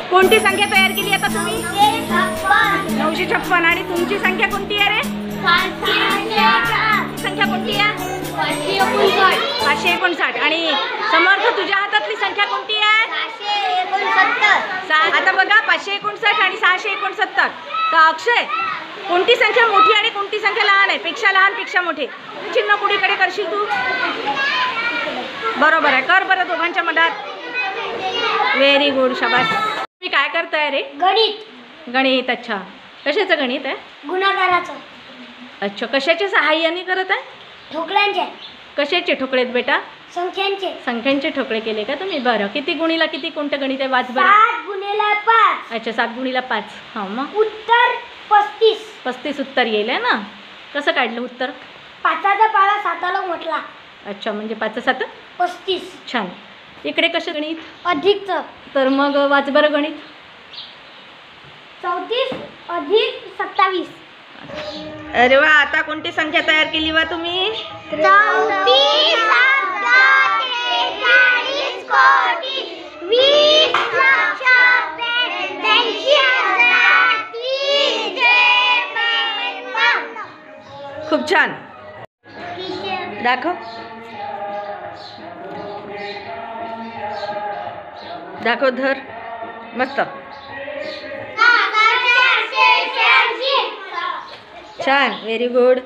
कोणती संख्या तयार केली आता तुम्ही? 956. आणि तुमची संख्या कोणती आहे रे? संख्या कोणती आहे? 559. आणि समर्थ तुझ्या हातातली संख्या कोणती आहे? 669. आता बघा 559 आणि 669. तर अक्षय, कोणती संख्या मोठी आणि कोणती संख्या लहान आहे? पेक्षा लहान पेक्षा मोठे. चिन्ह पुढीकडे करशील तू? बरोबर आहे. कर बरं दोघांच्या मधात. व्हेरी गुड, शाबास. तुम्ही काय करताय रे? गणित. गणित. अच्छा, कशाचं गणित आहे? गुणाकाराचं. अच्छा, कशाच्या सहाय्याने करत आहे? ठोकळ्यांचे. कशाचे ठोकळेत बेटा? संख्यांचे. संख्यांचे ठोकळे केले का तुम्ही? बरं, किती गुणीला किती कोणतं गणित आहे? वाच बरं. 7 गुणिले 5. अच्छा, 7 गुणीला 5. हां, मग उत्तर 35. 35 उत्तर येईल आहे ना? कसं काढलं उत्तर? 5चा पाढा 7ला म्हटला. अच्छा, म्हणजे 5 7 35. छान. इकडे कसं गणित? अधिकचं. तर मग वाच बरं गणित. 34 अधिक 27. अरे वा, आता कोणती संख्या तयार केली वा तुम्ही? 34 43 कोटी 20 लक्ष 83,000 3 खूप छान. दाखव दाखव, धर. मस्त, छान, व्हेरी गुड.